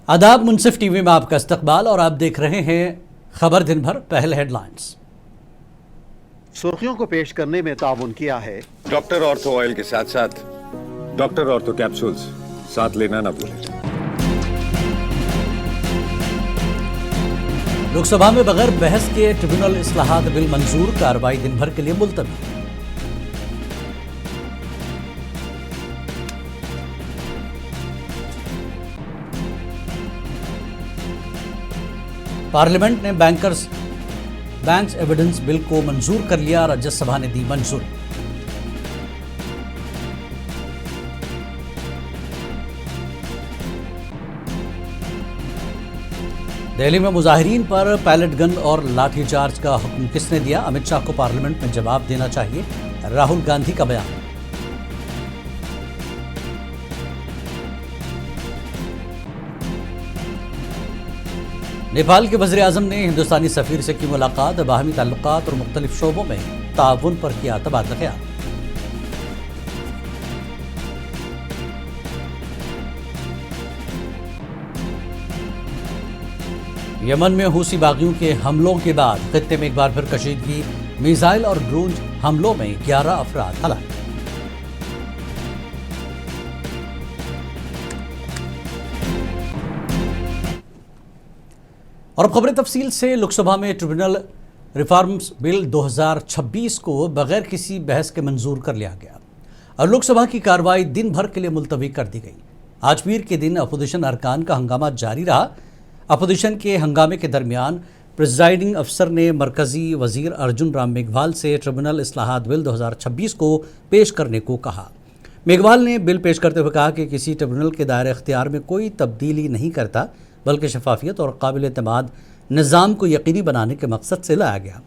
आदाब, मुनसिफ टीवी में आपका इस्तकबाल और आप देख रहे हैं खबर दिन भर। पहले हेडलाइंस। सुर्खियों को पेश करने में ताउन किया है डॉक्टर ऑर्थो ऑयल के साथ साथ डॉक्टर ऑर्थो कैप्सूल्स साथ लेना ना भूलें। लोकसभा में बगैर बहस के ट्रिब्यूनल इस्लाहात बिल मंजूर, कार्रवाई दिन भर के लिए मुलतवी। पार्लियामेंट ने बैंक्स एविडेंस बिल को मंजूर कर लिया, राज्यसभा ने दी मंजूरी। दिल्ली में मुजाहिरीन पर पैलेट गन और लाठीचार्ज का हुक्म किसने दिया? अमित शाह को पार्लियामेंट में जवाब देना चाहिए, राहुल गांधी का बयान। नेपाल के वज़ीर आज़म ने हिंदुस्तानी सफीर से की मुलाकात, बाहमी ताल्लुकात और मुख्तलिफ शोबों में ताउन पर किया तबादला ख्याल। यमन में हूसी बागियों के हमलों के बाद खित्ते में एक बार फिर कशीदगी, मिसाइल और ड्रोन हमलों में 11 अफराद हलाक। और अब खबरें तफसील से। लोकसभा में ट्रिब्यूनल रिफॉर्म्स बिल 2026 को बगैर किसी बहस के मंजूर कर लिया गया और लोकसभा की कार्रवाई दिन भर के लिए मुलतवी कर दी गई। आज पीर के दिन अपोजिशन अरकान का हंगामा जारी रहा। अपोजिशन के हंगामे के दरमियान प्रिजाइडिंग अफसर ने मरकजी वजीर अर्जुन राम मेघवाल से ट्रिब्यूनल इस्लाहात बिल 2026 को पेश करने को कहा। मेघवाल ने बिल पेश करते हुए कहा कि किसी ट्रिब्यूनल के दायरे इख्तियार में कोई तब्दीली नहीं करता, बल्कि शफाफियत और काबिल एतमाद निज़ाम को यकीनी बनाने के मकसद से लाया गया।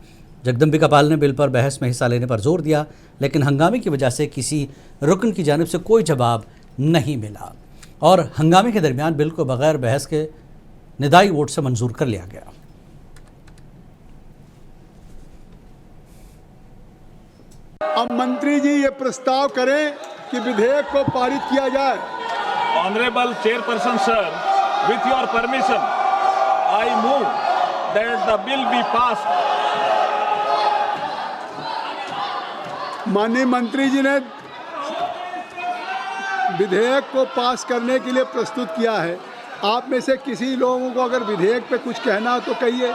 जगदम्बिका पाल ने बिल पर बहस में हिस्सा लेने पर जोर दिया, लेकिन हंगामे की वजह से किसी रुकन की जानिब से कोई जवाब नहीं मिला और हंगामे के दरमियान बिल को बगैर बहस के निदाई वोट से मंजूर कर लिया गया। अब मंत्री जी ये प्रस्ताव करें कि विधेयक को पारित किया जाए। Honourable chairperson sir, with your permission, I move that the bill be passed. माननीय मंत्री जी ने विधेयक को पास करने के लिए प्रस्तुत किया है। आप में से किसी लोगों को अगर विधेयक पे कुछ कहना हो तो कहिए।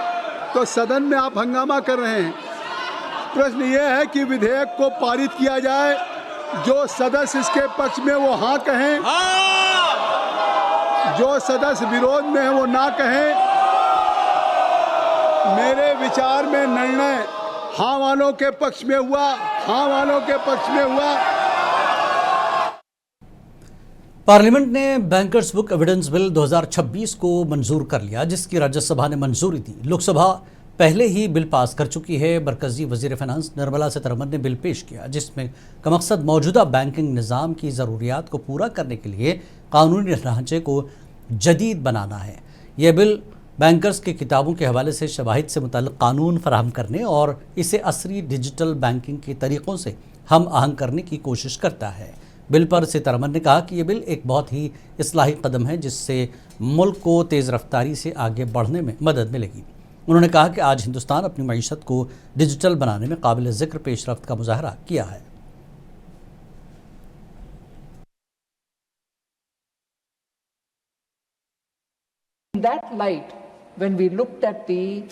तो सदन में आप हंगामा कर रहे हैं। प्रश्न ये है कि विधेयक को पारित किया जाए। जो सदस्य इसके पक्ष में वो हाँ कहें, जो सदस्य विरोध में है वो ना कहें। मेरे विचार में निर्णय हाँ वालों के पक्ष में हुआ, हाँ वालों के पक्ष में हुआ। पार्लियामेंट ने बैंकर्स बुक एविडेंस बिल 2026 को मंजूर कर लिया, जिसकी राज्यसभा ने मंजूरी दी। लोकसभा पहले ही बिल पास कर चुकी है। मरकजी वजीर फाइनेंस निर्मला सीतारमण ने बिल पेश किया, जिसमें का मकसद मौजूदा बैंकिंग निज़ाम की ज़रूरियात को पूरा करने के लिए कानूनी ढांचे को जदीद बनाना है। यह बिल बैंकर्स के किताबों के हवाले से शवाहिद से मुताल्लिक़ कानून फराहम करने और इसे असरी डिजिटल बैंकिंग के तरीक़ों से हम आहंग करने की कोशिश करता है। बिल पर सीतारमण ने कहा कि यह बिल एक बहुत ही इस्लाही कदम है, जिससे मुल्क को तेज़ रफ्तारी से आगे बढ़ने में मदद मिलेगी। उन्होंने कहा कि आज हिंदुस्तान अपनी मईशत को डिजिटल बनाने में काबिल ज़िक्र पेशरफ्त का मुजाहरा किया है। In that light, when we looked at the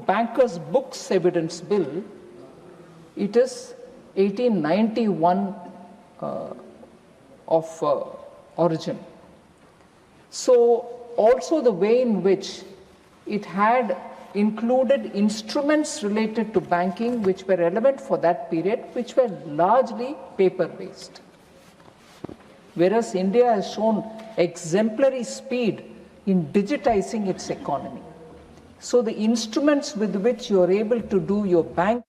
bankers' books evidence bill, it is 1891 of origin. So also the way in which it had included instruments related to banking which were relevant for that period, which were largely paper-based. Whereas India has shown exemplary speed in digitizing its economy. So the instruments with which you are able to do your bank.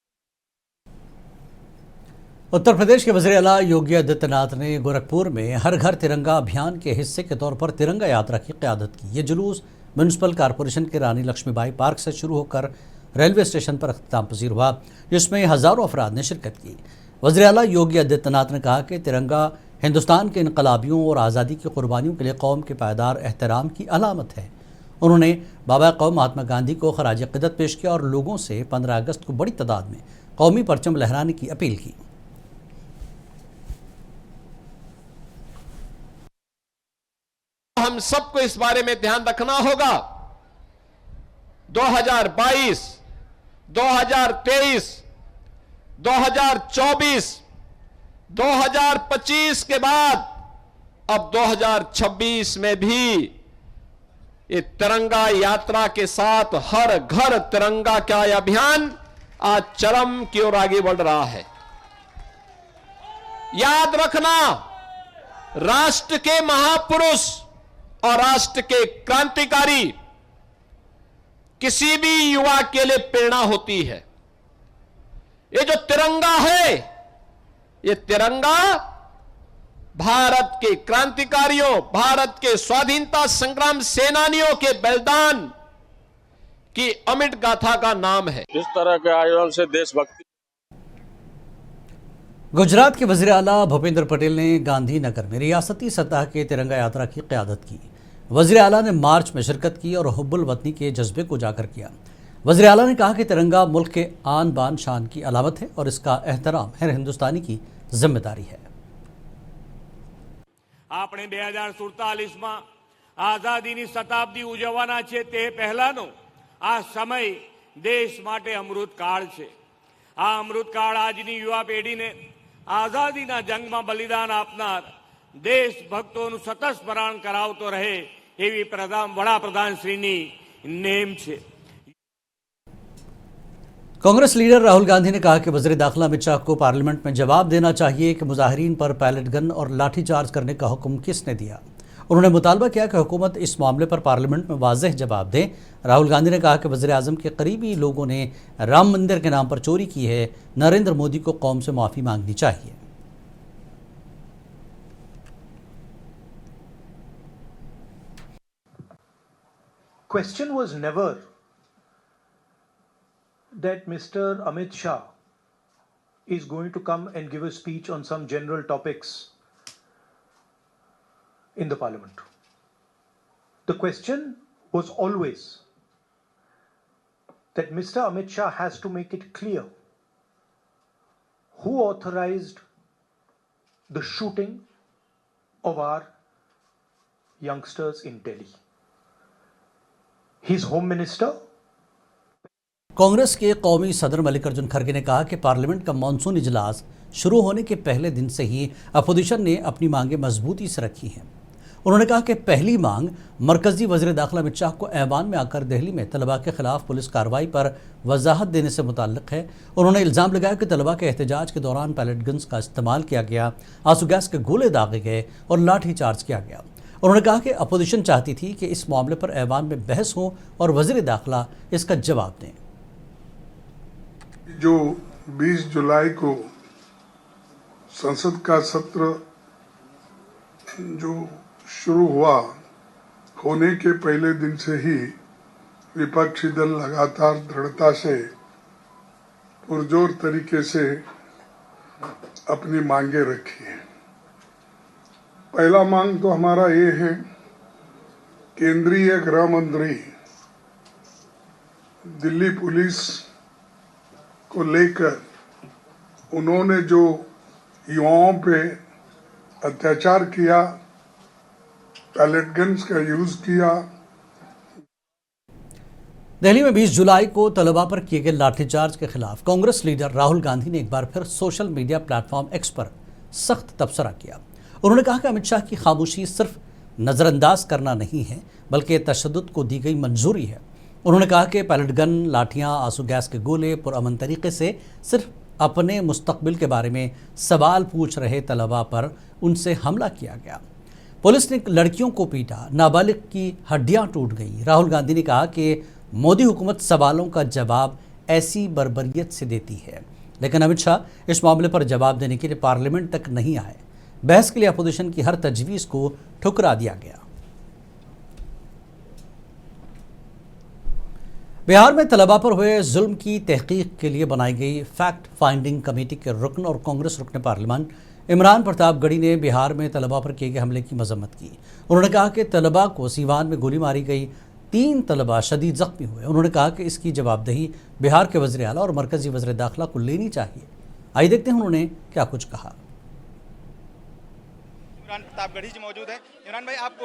Uttar Pradesh के वज़ीर आला योगी आदित्यनाथ ने गोरखपुर में हर घर तिरंगा अभियान के हिस्से के तौर पर तिरंगा यात्रा की क़यादत की। ये जुलूस म्यूनसिपल कॉरपोरेशन के रानी लक्ष्मीबाई पार्क से शुरू होकर रेलवे स्टेशन पर अख्ताम पजीर हुआ, जिसमें हज़ारों अफराद ने शिरकत की। वज़ीर आला योगी आदित्यनाथ ने कहा कि तिरंगा हिंदुस्तान के इनकलाबियों और आज़ादी की कुर्बानियों के लिए कौम के पायदार एहतराम की अलामत है। उन्होंने बाबा कौम महात्मा गांधी को खराज क़िदत पेश किया और लोगों से 15 अगस्त को बड़ी तादाद में कौमी परचम लहराने की अपील की। हम सबको इस बारे में ध्यान रखना होगा। 2022, 2023, 2024, 2025 के बाद अब 2026 में भी ये तिरंगा यात्रा के साथ हर घर तिरंगा का यह अभियान आज चरम की ओर आगे बढ़ रहा है। याद रखना, राष्ट्र के महापुरुष और राष्ट्र के क्रांतिकारी किसी भी युवा के लिए प्रेरणा होती है। ये जो तिरंगा है, ये तिरंगा भारत के क्रांतिकारियों, भारत के स्वाधीनता संग्राम सेनानियों के बलिदान की अमिट गाथा का नाम है। इस तरह के आयोजन से देशभक्ति। गुजरात के वज़ीर आला भूपेंद्र पटेल ने गांधीनगर में रियासती सतह के तिरंगा यात्रा की क़यादत की। वज़ीर आला ने मार्च में शिरकत की और हुब्बुल वतनी के जज्बे को उजागर किया। वज़ीर आला ने कहा कि तिरंगा मुल्क के आन बान शान की अलामत है और इसका एहतराम हर हिंदुस्तानी की जिम्मेदारी है। આપણે 2047માં આઝાદીની શતાબ્દી ઉજવવાના છે તે પહેલાનો આ સમય દેશ માટે અમૃતકાળ છે। આ અમૃતકાળ આજની યુવા પેઢીને આઝાદીના જંગમાં બલિદાન આપનાર દેશભક્તોનું સતત સ્મરણ કરાવતો રહે એવી વડાપ્રધાનશ્રીની નેમ છે। कांग्रेस लीडर राहुल गांधी ने कहा कि वज़ीर दाखिला अमित शाह को पार्लियामेंट में जवाब देना चाहिए कि मुजाहिरीन पर पैलेट गन और लाठीचार्ज करने का हुक्म किसने दिया। उन्होंने मुतालबा किया कि हुकूमत इस मामले पर पार्लियामेंट में वाज़ेह जवाब दे। राहुल गांधी ने कहा कि वज़ीर आज़म के करीबी लोगों ने राम मंदिर के नाम पर चोरी की है। नरेंद्र मोदी को कौम से माफ़ी मांगनी चाहिए। Question was never that Mr. Amit Shah is going to come and give a speech on some general topics in the parliament. The question was always that Mr. Amit Shah has to make it clear who authorized the shooting of our youngsters in Delhi. His Home Minister, Congress के कौमी सदर मल्लिकार्जुन खड़गे ने कहा कि parliament का monsoon इजलास शुरू होने के पहले दिन से ही अपोजिशन ने अपनी मांगें मजबूती से रखी हैं। उन्होंने कहा कि पहली मांग मरकजी वज़ीर दाखिला अमित शाह को ऐवान में आकर दिल्ली में तलबा के खिलाफ पुलिस कार्रवाई पर वजाहत देने से मुताल्लिक है। उन्होंने इल्ज़ाम लगाया कि तलबा के एहतजाज के दौरान पैलेट गन्स का इस्तेमाल किया गया, आंसू गैस के गोले दागे गए और लाठी चार्ज किया गया। उन्होंने कहा कि अपोजिशन चाहती थी कि इस मामले पर ऐवान में बहस हो और वज़ीर दाखिला इसका जवाब दें। जो 20 जुलाई को संसद का सत्र जो शुरू हुआ, होने के पहले दिन से ही विपक्षी दल लगातार दृढ़ता से पुरजोर तरीके से अपनी मांगे रखी है। पहला मांग तो हमारा ये है, केंद्रीय गृह मंत्री दिल्ली पुलिस को लेकर उन्होंने जो युवाओं पे अत्याचार किया, पैलेट गन्स का यूज किया। दिल्ली में 20 जुलाई को तलबा पर किए गए लाठीचार्ज के खिलाफ कांग्रेस लीडर राहुल गांधी ने एक बार फिर सोशल मीडिया प्लेटफॉर्म एक्स पर सख्त तबसरा किया। उन्होंने कहा कि अमित शाह की खामोशी सिर्फ नज़रअंदाज करना नहीं है बल्कि तशद्दुद को दी गई मंजूरी है। उन्होंने कहा कि पैलेट गन, लाठियाँ, आंसू गैस के गोले पुरअमन तरीके से सिर्फ अपने मुस्तकबिल के बारे में सवाल पूछ रहे तलबा पर उनसे हमला किया गया। पुलिस ने लड़कियों को पीटा, नाबालिग की हड्डियां टूट गई। राहुल गांधी ने कहा कि मोदी हुकूमत सवालों का जवाब ऐसी बर्बरियत से देती है, लेकिन अमित शाह इस मामले पर जवाब देने के लिए पार्लियामेंट तक नहीं आए। बहस के लिए अपोजिशन की हर तजवीज़ को ठुकरा दिया गया। बिहार में तलबा पर हुए जुल्म की तहकीक के लिए बनाई गई फैक्ट फाइंडिंग कमेटी के रुकन और कांग्रेस रुकन पार्लियामान इमरान प्रतापगढ़ी ने बिहार में तलबा पर किए गए हमले की मजम्मत की। उन्होंने कहा कि तलबा को सीवान में गोली मारी गई, 3 तलबा शदीद जख्मी हुए। उन्होंने कहा कि इसकी जवाबदेही बिहार के वज़ीर आला और मरकजी वज़ीर दाखिला को लेनी चाहिए। आइए देखते हैं उन्होंने क्या कुछ कहा। इमरान प्रतापगढ़ी जी मौजूद है। इमरान भाई, आप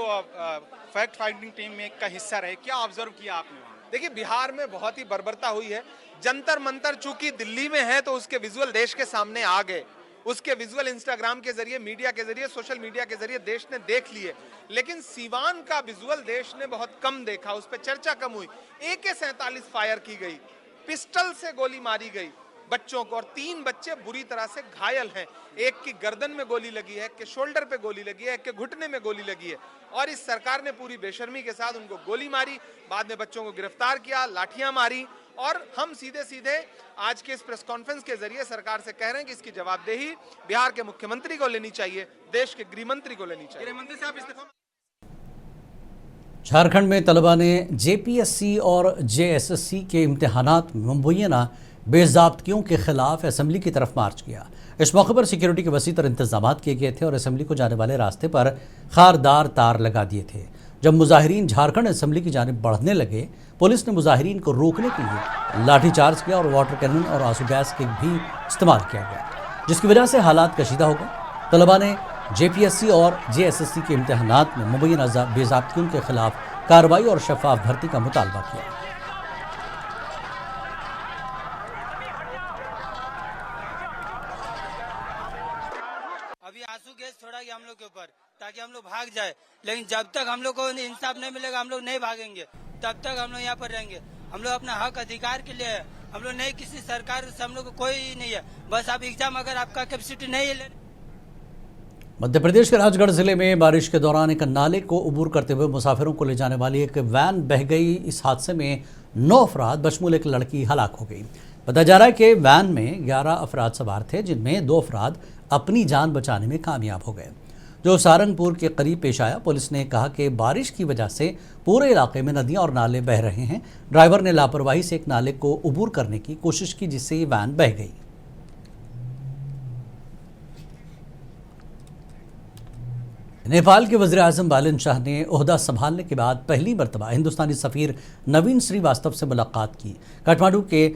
फैक्ट फाइंडिंग टीम में का हिस्सा रहे, क्या ऑब्जर्व किया आपने? देखिए, बिहार में बहुत ही बर्बरता हुई है। जंतर मंतर चूंकि दिल्ली में है तो उसके विजुअल देश के सामने आ गए, उसके विजुअल इंस्टाग्राम के जरिए, मीडिया के जरिए, सोशल मीडिया के जरिए देश ने देख लिए, लेकिन सीवान का विजुअल देश ने बहुत कम देखा, उस पर चर्चा कम हुई। AK-47 फायर की गई, पिस्टल से गोली मारी गई बच्चों को, और 3 बच्चे बुरी तरह से घायल हैं। एक की गर्दन में गोली लगी है, एक के शोल्डर पे गोली लगी है, एक के घुटने में गोली लगी है, और इस सरकार ने पूरी बेशर्मी के साथ उनको गोली मारी, बाद में बच्चों को गिरफ्तार किया, लाठियां मारी। और हम सीधे सीधे आज के इस प्रेस कॉन्फ्रेंस के जरिए सरकार से कह रहे हैं कि इसकी जवाबदेही बिहार के मुख्यमंत्री को लेनी चाहिए, देश के गृह मंत्री को लेनी चाहिए। गृहमंत्री साहब इस्तीफा। झारखंड में तलबा ने JPSC और JSSC के इम्तिहानात में मुबैना बेज़ाब्तियों के खिलाफ असेंबली की तरफ मार्च किया। इस मौके पर सिक्योरिटी के वसीतर इंतजाम किए गए थे और असेंबली को जाने वाले रास्ते पर खारदार तार लगा दिए थे। जब मुजाहिरीन झारखंड असेंबली की जानिब बढ़ने लगे, पुलिस ने मुजाहिरीन को रोकने के लिए लाठीचार्ज किया और वाटर कैनन और आंसू गैस के भी इस्तेमाल किया गया, जिसकी वजह से हालात कशीदा हो गए। तलबा ने JPSC और JSSC के इम्तिहानात में मुबैना बेज़ाब्तियों के खिलाफ कार्रवाई और शफाफ भर्ती का मुतालबा किया। अभी आंसू गैस छोड़ा गया हम लोग के ऊपर ताकि हम लोग भाग जाए, लेकिन जब तक हम लोग को इंसाफ नहीं मिलेगा हम लोग नहीं भागेंगे, तब तक हम लोग यहाँ पर रहेंगे। हम लोग अपना हक अधिकार के लिए है, हम लोग नहीं किसी सरकार से हम लोग को कोई नहीं है, बस आप एग्जाम अगर आपका कैपेसिटी नहीं है। मध्य प्रदेश के राजगढ़ जिले में बारिश के दौरान एक नाले को अबूर करते हुए मुसाफिरों को ले जाने वाली एक वैन बह गई। इस हादसे में 9 अफराद बशमूल एक लड़की हलाक हो गई। बताया जा रहा है कि वैन में 11 अफराद सवार थे, जिनमें 2 अफराद अपनी जान बचाने में कामयाब हो गए, जो सारंगपुर के करीब पेश आया। पुलिस ने कहा कि बारिश की वजह से पूरे इलाके में नदियां और नाले बह रहे हैं। ड्राइवर ने लापरवाही से एक नाले को अबूर करने की कोशिश की, जिससे ये वैन बह गई। नेपाल के वज़ीर आज़म बालन शाह ने ओहदा संभालने के बाद पहली मरतबा हिंदुस्तानी सफ़ीर नवीन श्रीवास्तव से मुलाकात की। काठमांडू के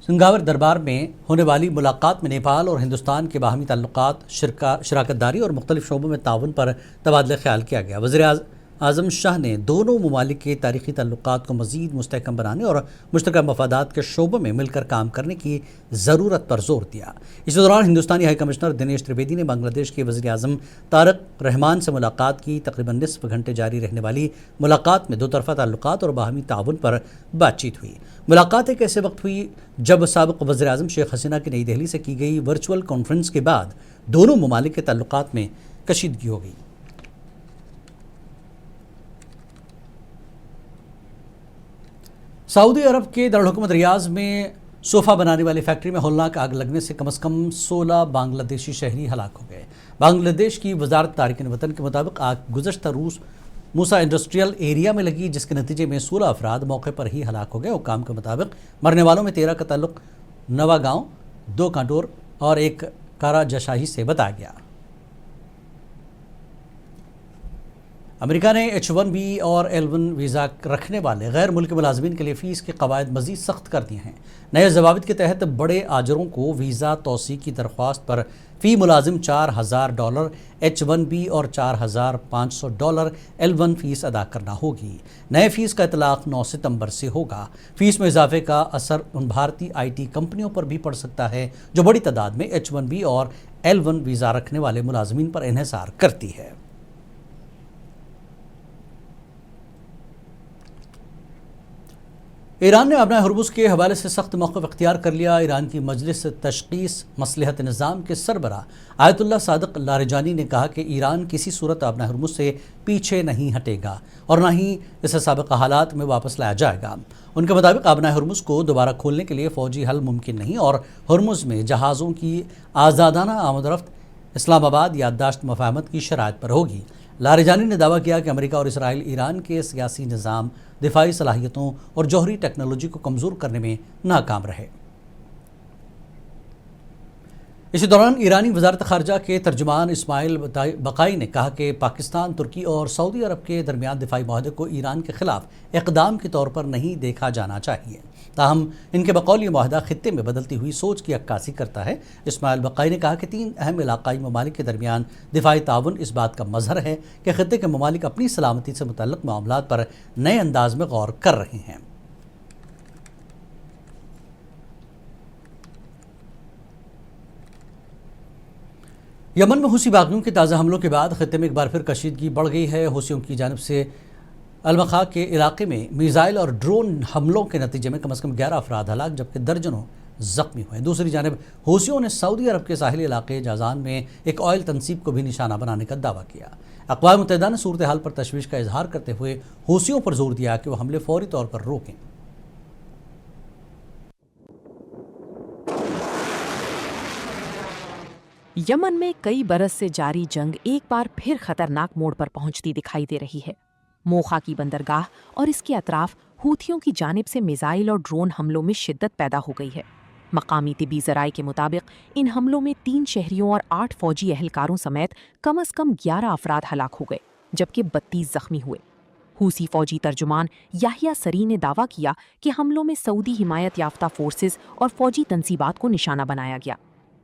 सिंगावर दरबार में होने वाली मुलाकात में नेपाल और हिंदुस्तान के बाहमी ताल्लुकात, शराकतदारी और मुख्तलिफ शोबों में ताउन पर तबादला ख्याल किया गया। वज़ीर आज़म शाह ने दोनों ममालिक के तारीख़ी ताल्लुकात को मज़ीद मुस्तहकम बनाने और मुश्तरका मफादात के शोबों में मिलकर काम करने की ज़रूरत पर जोर दिया। इस दौरान हिंदुस्तानी हाई कमिश्नर दिनेश त्रिवेदी ने बांग्लादेश के वज़ीर आज़म तारक रहमान से मुलाकात की। तकरीबन निसफ घंटे जारी रहने वाली मुलाकात में 2 तरफ़ा ताल्लुकात और बाहमी ताउन पर बातचीत हुई। मुलाकात एक ऐसे वक्त हुई जब साबिक़ वज़ीर आज़म शेख हसीना की नई दिल्ली से की गई वर्चुअल कॉन्फ्रेंस के बाद दोनों ममालिक के ताल्लुकात में कशीदगी हो गई। सऊदी अरब के दारुल रियाज में सोफ़ा बनाने वाली फैक्ट्री में होलनाक आग लगने से कम से कम 16 बांग्लादेशी शहरी हलाक हो गए। बांग्लादेश की वजारत तारिकीन वतन के मुताबिक आग गुज़श्ता रूस मूसा इंडस्ट्रियल एरिया में लगी, जिसके नतीजे में 16 अफराद मौके पर ही हलाक हो गए। हुकाम के मुताबिक मरने वालों में 13 का ताल्लुक नवागांव, 2 कांटोर और 1 काराजशाही से बताया गया। अमेरिका ने H-1B और L-1 वीज़ा रखने वाले गैर मुल्की मुलाजमीन के लिए फ़ीस के कवायद मज़ीद सख्त कर दिए हैं। नए ज़वाबित के तहत बड़े आजरों को वीज़ा तौसीक़ की दरख्वास्त पर फ़ी मुलाजिम $4,000 H-1B और $4,500 L-1 फ़ीस अदा करना होगी। नए फ़ीस का इतलाक़ 9 सितंबर से होगा। फ़ीस में इजाफे का असर उन भारतीय IT कंपनियों पर भी पड़ सकता है जो बड़ी तादाद में H-1B और L-1 वीज़ा रखने वाले मुलाजमीन पर इन्हिसार करती है। ईरान ने अपना हुर्मुज़ के हवाले से सख्त मौक़िफ़ इख्तियार कर लिया। ईरान की मजलिस तशख़ीस मसलहत निज़ाम के सरबरा आयतुल्लाह सादिक़ लारिजानी ने कहा कि ईरान किसी सूरत अपना हुर्मुज़ से पीछे नहीं हटेगा और न ही इसे साबिक़ हालात में वापस लाया जाएगा। उनके मुताबिक अपना हुर्मुज़ को दोबारा खोलने के लिए फ़ौजी हल मुमकिन नहीं और हुर्मुज़ में जहाज़ों की आज़ादाना आमदरफ्त इस्लामाबाद याददाश्त मफाहमत की शराइत पर होगी। लारिजानी ने दावा किया कि अमेरिका और इसराइल ईरान के सियासी निज़ाम, दिफाई सलाहियतों और जौहरी टेक्नोलॉजी को कमज़ोर करने में नाकाम रहे। इसी दौरान ईरानी वजारत खारजा के तर्जुमान इस्माइल बकाई ने कहा कि पाकिस्तान, तुर्की और सऊदी अरब के दरमियान दिफाई माहदे को ईरान के खिलाफ इक़दाम के तौर पर नहीं देखा जाना चाहिए। ताहम इनके बकौल ये माहदा खित्ते में बदलती हुई सोच की अक्कासी करता है। इस्माइल बकाई ने कहा कि 3 अहम इलाकाई ममालिक के दरमियान दिफाई ताउन इस बात का मजहर है कि खित्ते के ममालिक अपनी सलामती से मुतल्लिक़ मामलात पर नए अंदाज में गौर कर रहे हैं। यमन में हूसी बागियों के ताज़ा हमलों के बाद खित्ते में एक बार फिर कशीदगी बढ़ गई है। हूसियों की जानिब से अलमखा के इलाके में मिसाइल और ड्रोन हमलों के नतीजे में कम से कम 11 अफराद हलाक जबकि दर्जनों जख्मी हुए। दूसरी जानिब हूसियों ने सऊदी अरब के साहिली इलाके जाजान में एक ऑयल तनसीब को भी निशाना बनाने का दावा किया। अक़वाम मुत्तहिदा ने सूरत हाल पर तशवीश का इजहार करते हुए हूसियों पर जोर दिया कि वह हमले फौरी तौर पर रोकें। यमन में कई बरस से जारी जंग एक बार फिर खतरनाक मोड़ पर पहुंचती दिखाई दे रही है। मोखा की बंदरगाह और इसके अतराफ हूथियों की जानिब से मिसाइल और ड्रोन हमलों में शिद्दत पैदा हो गई है। मकामी तिबी ज़राए के मुताबिक इन हमलों में 3 शहरियों और 8 फौजी एहलकारों समेत कम से कम 11 अफराद हलाक हो गए जबकि 32 जख्मी हुए। हूसी फौजी तर्जुमान याहिया सरी ने दावा किया कि हमलों में सऊदी हिमायत याफ्ता फोर्सेस और फौजी तंसीबात को निशाना बनाया गया।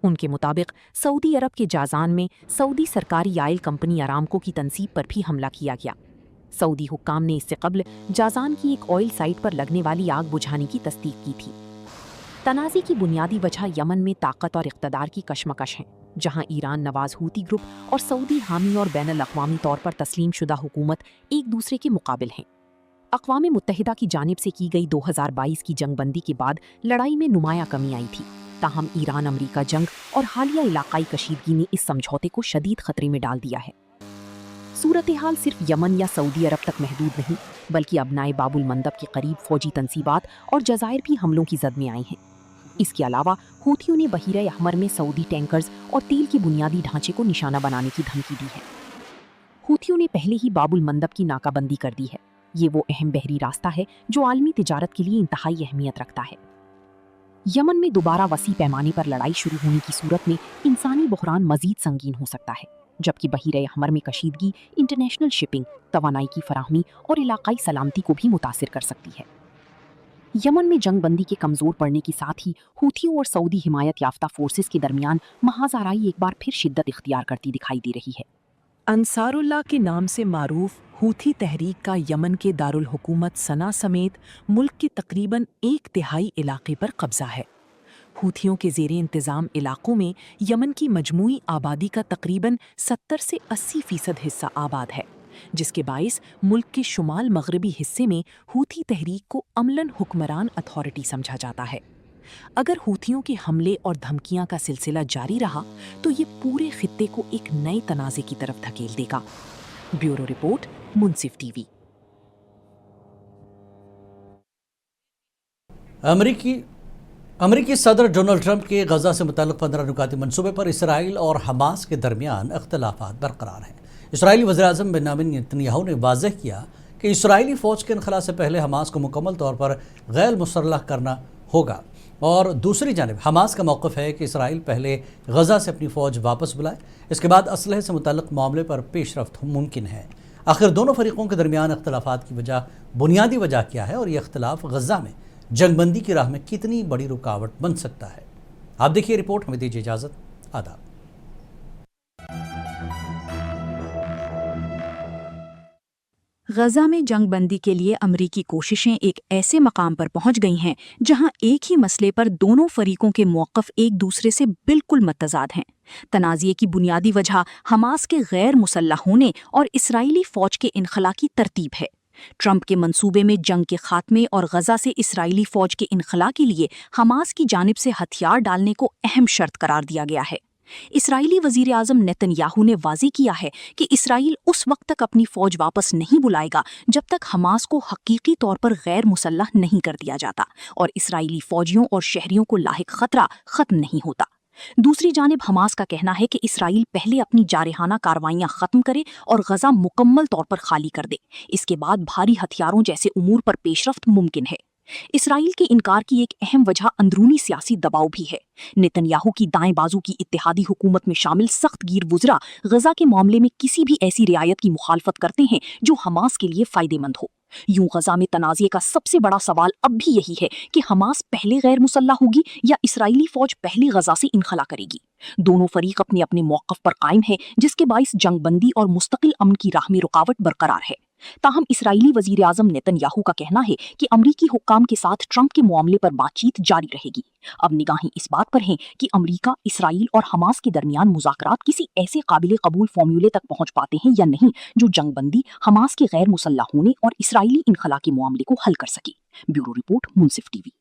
उनके मुताबिक सऊदी अरब के जाजान में सऊदी सरकारी आयल कंपनी अरामको की तंसीब पर भी हमला किया गया। सऊदी हुक्काम ने इससे कबल जाजान की एक ऑयल साइट पर लगने वाली आग बुझाने की तस्दीक की थी। तनाज़ी की बुनियादी वजह यमन में ताकत और इक़्तिदार की कशमकश है, जहां ईरान नवाज हूती ग्रुप और सऊदी हामी और बैनुल अक़वामी तौर पर तस्लीम शुदा हुकूमत एक दूसरे के मुकाबिल हैं। अक़वाम मुत्तहिदा की जानिब से की गई 2022 की जंगबंदी के बाद लड़ाई में नुमाया कमी आई थी। ताहम ईरान अमरीका जंग और हालिया इलाकाई कशीदगी ने इस समझौते को शदीद खतरे में डाल दिया है। सूरत हाल सिर्फ यमन या सऊदी अरब तक महदूद नहीं, बल्कि अबनाए बाबुल मंदब के करीब फौजी तंसीबात और जज़ायर भी हमलों की जद में आई हैं। इसके अलावा हूथियों ने बहीरे अहमर में सऊदी टैंकर्स और तेल के बुनियादी ढांचे को निशाना बनाने की धमकी दी है। हूथियों ने पहले ही बाबुल मंदब की नाकाबंदी कर दी है। ये वो अहम बहरी रास्ता है जो आलमी तिजारत के लिए इंतहाई अहमियत रखता है। यमन में दोबारा वसी पैमाने पर लड़ाई शुरू होने की सूरत में इंसानी बहरान मजीद संगीन हो सकता है, जबकि बहीरे अहमर में कशीदगी इंटरनेशनल शिपिंग, तवानाई की फराहमी और इलाकाई सलामती को भी मुतासिर कर सकती है। यमन में जंगबंदी के कमजोर पड़ने के साथ ही हूथियों और सऊदी हिमायत याफ्ता फोर्सेस के दरमियान महाज़ाराई एक बार फिर शिद्दत इख्तियार करती दिखाई दे रही है। अंसारुल्लाह के नाम से मारूफ हूथी तहरीक का यमन के दारुल हुकूमत सना समेत मुल्क के तकरीबन 1/3 इलाके पर कब्जा है। हूथियों के ज़ेरे इंतज़ाम इलाकों में यमन की मजमूई आबादी का तकरीबन 70 से 80% हिस्सा आबाद है, जिसके बाइस मुल्क के शुमाल मगरबी हिस्से में हूथी तहरीक को अमलन हुक्मरान अथॉरिटी समझा जाता है। अगर हूथियों के हमले और धमकियां का सिलसिला जारी रहा तो ये पूरे खित्ते को एक नए तनाज़े की तरफ धकेल देगा। ब्यूरो रिपोर्ट, मुंसिफ टीवी। अमेरिकी सदर डोनाल्ड ट्रंप के गजा से मुताल्लिक़ 15 नुकाती मंसूबे पर इसराइल और हमास के दरमियान इख्तिलाफात बरकरार हैं। इसराइली वज़ीर-ए-आज़म बेंजामिन नेतन्याहू ने वाज़ेह किया कि इसराइली फ़ौज के इनखला से पहले हमास को मुकम्मल तौर पर गैर मुसल्लह करना होगा, और दूसरी जानिब हमास का मौक़िफ़ है कि इसराइल पहले गजा से अपनी फ़ौज वापस बुलाए, इसके बाद असलहे से मुताल्लिक़ मामले पर पेशरफ्त मुमकिन है। आखिर दोनों फरीक़ों के दरमियान इख्तिलाफ़ात की वजह, बुनियादी वजह क्या है और ये इख्तिलाफ़ गजा में जंगबंदी की राह में कितनी बड़ी रुकावट बन सकता है? आप देखिए रिपोर्ट। हमें दीजिए इजाज़त। आदाब। गजा में जंगबंदी के लिए अमरीकी कोशिशें एक ऐसे मकाम पर पहुंच गई हैं जहां एक ही मसले पर दोनों फरीकों के मौक़िफ़ एक दूसरे से बिल्कुल मुतज़ाद हैं। तनाज़े की बुनियादी वजह हमास के गैर मुसल्लह होने और इसराइली फ़ौज के इनखला की तरतीब है। ट्रंप के मंसूबे में जंग के खात्मे और गजा से इसराइली फ़ौज के इनखला के लिए हमास की जानिब से हथियार डालने को अहम शर्त करार दिया गया है। इसराइली वज़ीर-ए-आज़म नेतन्याहू ने वाज़ेह किया है कि इसराइल उस वक्त तक अपनी फ़ौज वापस नहीं बुलाएगा जब तक हमास को हकीकी तौर पर गैर मुसल्लह नहीं कर दिया जाता और इसराइली फ़ौजियों और शहरियों को लाहिक ख़तरा ख़त्म नहीं होता। दूसरी जानिब हमास का कहना है कि इसराइल पहले अपनी जारहाना कार्रवाइयां ख़त्म करे और गजा मुकम्मल तौर पर खाली कर दे, इसके बाद भारी हथियारों जैसे उमूर पर पेशरफ्त मुमकिन है। इसराइल के इनकार की एक अहम वजह अंदरूनी सियासी दबाव भी है। नेतन्याहू की दाएं बाजू की इत्तेहादी हुकूमत में शामिल सख्त गिर वुज़रा गजा के मामले में किसी भी ऐसी रियायत की मुखालफत करते हैं जो हमास के लिए फायदेमंद हो। यूं गजा में तनाज़े का सबसे बड़ा सवाल अब भी यही है कि हमास पहले गैर मुसल्लह होगी या इसराइली फौज पहले गजा से इनखला करेगी। दोनों फरीक अपने अपने मौक़िफ़ पर कायम है, जिसके बाइस जंगबंदी और मुस्तकिल अमन की राह में रुकावट बरकरार है। ताहम इसराइली वजीर आज़म नेतन्याहू का कहना है कि अमरीकी हुक्काम के साथ ट्रंप के मामले पर बातचीत जारी रहेगी। अब निगाहें इस बात पर हैं कि अमरीका, इसराइल और हमास के दरमियान मुज़ाकरात किसी ऐसे काबिल कबूल फॉर्मूले तक पहुंच पाते हैं या नहीं जो जंगबंदी, हमास के गैर मुसल्लह होने और इसराइली इनखला के मामले को हल कर सके। ब्यूरो रिपोर्ट, मुंसिफ टीवी।